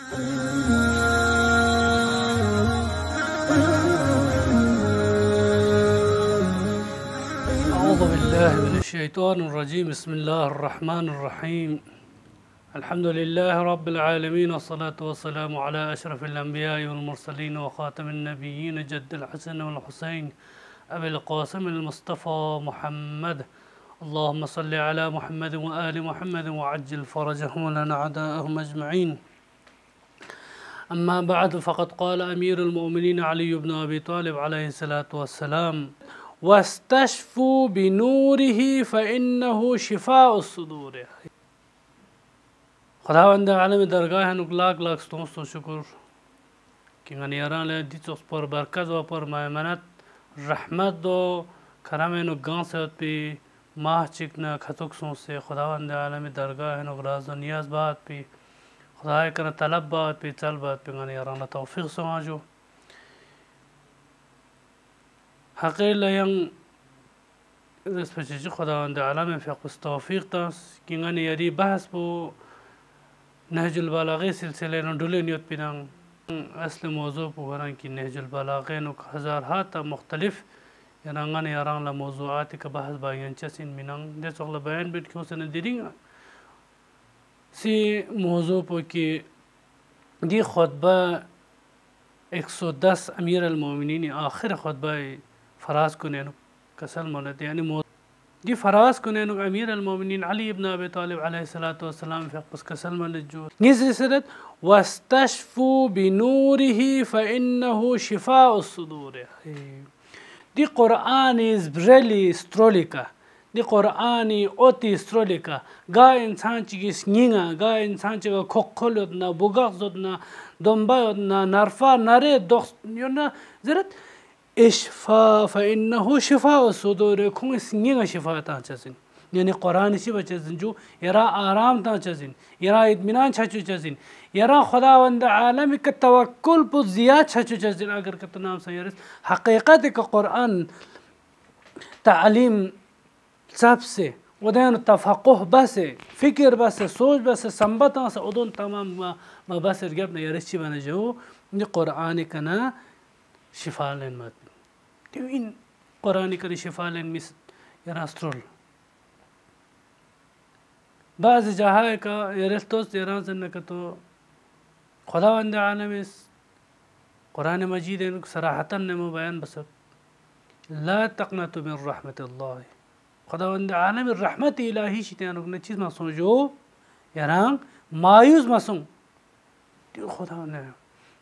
أعوذ بالله من الشيطان الرجيم. بسم الله الرحمن الرحيم. الحمد لله رب العالمين، والصلاة والسلام على أشرف الأنبياء والمرسلين وخاتم النبيين جد الحسن والحسين أبي القاسم المصطفى محمد. اللهم صل على محمد وآل محمد وعجل فرجهم ولنا أعداءهم أجمعين. أما بعد، فقد قال أمير المؤمنين علي بن أبي طالب عليه الصلاة والسلام: واستشفوا بنوره فإنه شفاء الصدور. خداوند عالم درگاه نک لاک لاک ستونستو شکر که غنیاران له دیتوس پر برکت و پر مهمنت رحمت و کرم نو گانسات پی ماه چکنا خطوک سون سے خداوند عالم درگاه نک راز و نیاز بات پی خدای کنه طلب بات پی چل بات پی غنیاران توفیق سماجو حقیقی لیان اسپچی خداوند عالم فقط توفیق تاس که غنیاری بحث بو نهج البلاغه سلسله نو ډولې نیت پیدان اصل موضوع په وران کې نهج البلاغه نو هزار تا مختلف یرانغان یاران له موضوعات کا بحث بیان چسین مینان د څوغل بیان بیت کو سن دیرینګ سی موضوع په کې دی خطبه 110 امیر المؤمنین آخر خطبه فراز کنه نو کسل مولد یعنی دي فراز كنين أمير المؤمنين علي بن أبي طالب عليه الصلاة والسلام في قصة كسلم الجود نزل سدد واستشفوا بنوره فإنه شفاء الصدور. دي قرآن زبرلي ستروليكا، دي قرآن أوتي ستروليكا. غا إنسان چيكي سنينغا، غا إنسان چيكي كوكولودنا بوغاقزودنا دنبايودنا نرفا ناري دوخ يونا زرد اشفاء فإنه شفاء الصدور. كون سنين شفاء تاچزين يعني قرآن سی بچزين جو يرا آرام تاچزين يرا اطمینان چاچو چزين يرا خداوند عالم کا توکل پر زیاد چاچو چزين. اگر کتنام سيرس حقیقت کا قرآن تعلیم سب سے ودين تفقه بس فکر بس سوچ بس سنبت بس ودون تمام ما بس رجبنا يرشي بنا جو ني قرآن كنا شفاء لين مات تين قرآن كنا شفاء لين مس يراسترول بعض جاهاي کا يرستوس يران سن كتو خداوند عالم قرآن مجيد انك صراحة نمو بيان بس لا تقنطوا من رحمة الله. خداوند عالم الرحمة الهي شتيانك نچيز ما سوجو يران مايوس ما سون تي خداوند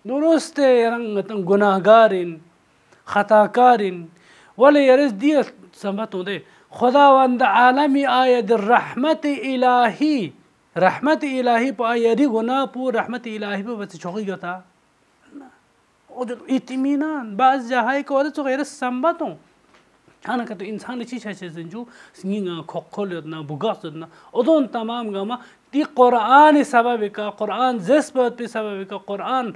درسته يران گناهگارين خطاکارین ولی یرز دی سمتو ده خداوند عالمی آید رحمت الهی رحمت الهی پا آیدی گناه پو رحمت الهی پو بس چوکی گتا اطمینان بعض جاهای که ولی تو غیر سمتو انا که تو انسان چی چیزن جو سنگینگا ککولدنا بوگاستدنا ادون تمام گاما دی قرآن سبب کا قرآن زسبت پی سبب کا قرآن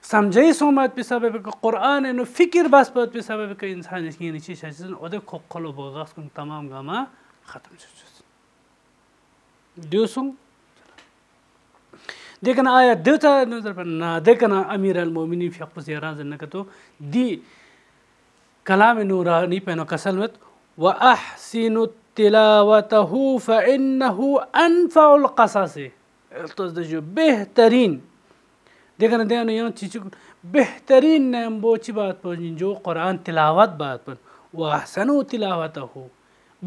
سمجھائی سومت پی سبب کا قرآن انو فکر بس پت پی سبب کا انسان اس کی نیچی چیزن اوده ککلو بغاس کن تمام گاما ختم شد دیوسون دیکھنا آیا دیوتا نظر پر نا دیکھنا امیر المومنین فی اقبس یران زنکتو دی کلام نورانی پینو کسلمت وَأَحْسِنُ تِلَاوَتَهُ فَإِنَّهُ أَنْفَعُ الْقَصَصِ بہترین دیکھنا دیکھنا یہاں چیچو بہترین نیم بو چی بات پر جو قرآن تلاوت بات پر وَأَحْسَنُ تِلَاوَتَهُ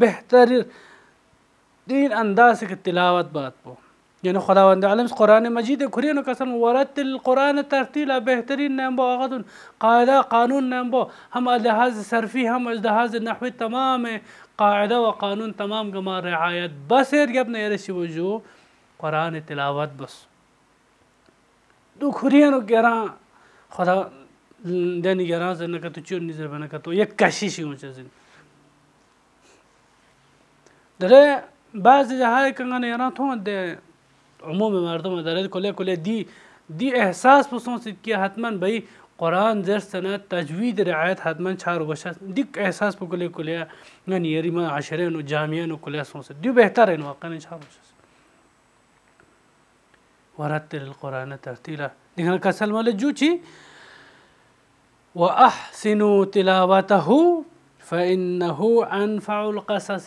بہترین انداز کے تلاوت بات پر یعنی خداوند عالم قرآن مجید کھرین قسم ورتل القرآن ترتیلا بہترین نیم بو آغدن قاعدہ قانون نیم بو ہم لحاظ صرفی ہم لحاظ نحوی تمام قاعدہ و قانون تمام گما رعایت بس ارگب نے یرشی وجو قرآن تلاوت بس دو کھرین گران خدا دینی گران زنکا تو چون نیزر بنکا تو یک کشیشی ہوں چیزن دره بعض جاهای کنگان ایران تو ده عموم مردم داره کله دی احساس پسند که حتما بایی قرآن درس سنت تجوید رعایت حتما چهار باشه دی احساس کله یعنی یری ما عشره و جامعه و کله سونس دی بهتره این واقعا چهار باشه ورتل القرآن ترتيلا دينا كسل مال جوتي وأحسنوا تلاوته فإنه أنفع القصص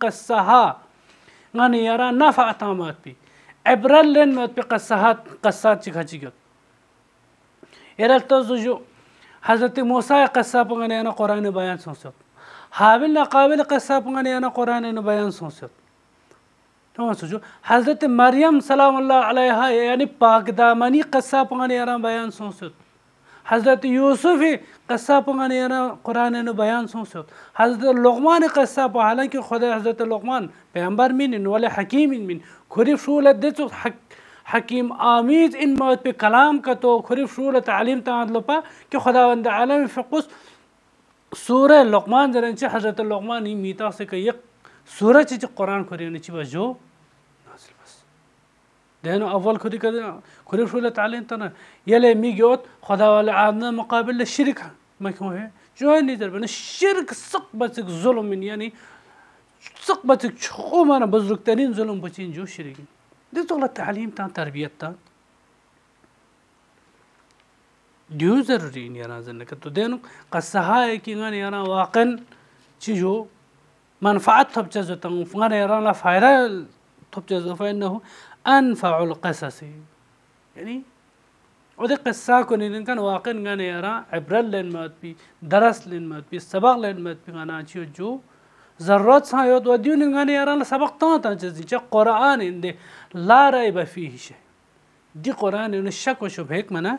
قصها غني يرى نفع تامات بي عبرل لين مات قصات چيكا يرى تزوجو حضرت موسى قصة بغني أنا قرآن بيان سنسوت حابل قابل قصة بغني أنا قرآن بيان سنسوت تمام سوچو حضرت مريم سلام الله عليها يعني پاک دامنی قصة بغني أنا بيان سنسوت حضرت يوسف قصة بغني أنا قرآن بيان سنسوت حضرت لقمان قصة حالانکه خدا حضرت لقمان پیغمبر مين ولا حكيم من خريف شولة دتو حكيم آميز إن موت بكلام كتو خريف شولة تعليم تعدلبا كي خداوند عالم فقص سورة لقمان درنچه حضرت لقمان این میتا سے کہ یک سورة چی قرآن خوريونه چی بجو نازل بس دهنو اول خريف شولة تعليم تنا يلي ميجوت خداوند عالم مقابل الشرك ما كم ہے جو نيدر بنا الشرك سقبتك ظلم من يعني سقبتك شو ما بزرگترین ظلم بچين جو شرك دي تغلى التعليم تان تربية تان ديو ضروري يانا زنك تو دينو قصها ہے کہ غن يانا واقعا چيجو منفعت تب چزو تان غن يانا لا فائدة تب چزو فإنه أنفع القصص يعني ودي قصة كونين كان واقعا غن يانا عبرل لين مات بي درس لين مات بي سبق لين مات بي غنا چيو جو ضرورت سايود وديون غني يران سبق تان چه قرآن انده لا ريب فيه شيء دي قرآن ان الشك وشبهك منا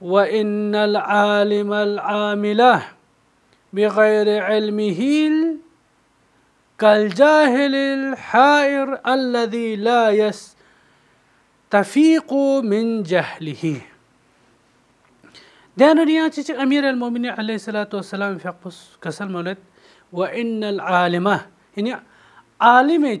وإن العالم العامل بغير علمه كالجاهل الحائر الذي لا يستفيق من جهله دانا رياتي أمير المؤمنين عليه الصلاة والسلام في قص كسلمت وإن العالم يعني عالم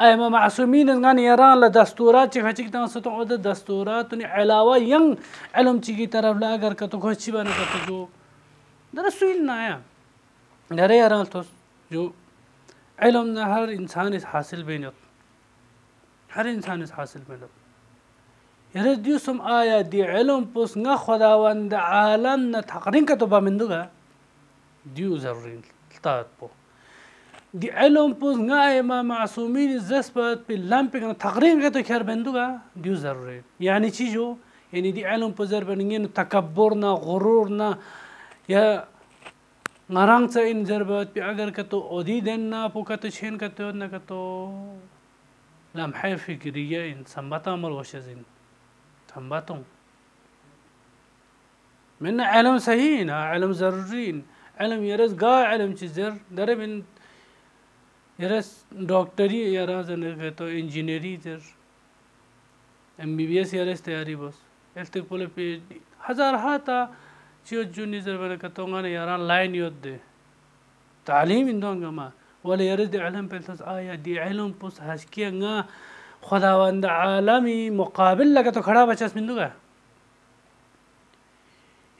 أما معصومين إن يران لدستورات شيء كتان ستوعد دستورات علاوة ين علم شيء طرف لا أجر كتو خوشي بنا كتو جو ده رسول نايا نرى يران توس جو علم هر إنسان حاصل بينات هر إنسان حاصل بينات يرد يوسم آية دي علم بس نا خداوند عالم نتحقرين كتو بمندوغا ديو زرين التات بو دي علم بوز ناي ما معصومين الزسبت باللامبك تقرين قطو كار بندوغا ديو ضروري يعني تيجو يعني دي علم بوزر بنين تكبرنا غرورنا يا نرانتا إن زربت بأجر كتو أودي دنا بوكتو شين كتو نكتو لمحة فكرية إن سمبتا مر وشزين سمباتهم من علم سهين علم ضرورين علم يرز قا علم تزر درب من يرس دكتوري يراز نكتو إنجينيري تر MBBS يرس تياري بس إلتك بوله PhD هزار هاتا شيء جوني زربنا كتوعنا يران لاين يود تعليم إندون جماعة ولا يرد دي علم بلتس آية دي علم بس هسكي عنا خداوند عالمي مقابل لك تو خراب أشخاص من دوغا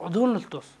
عدول نلتوس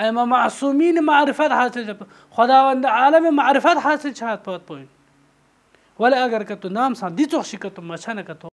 أما معصومين معرفات حاصل خداوند عالم معرفات حاصل شهادة بات بوين ولا أجر كتو نام سان دي توخشي كتو ما شانه كتو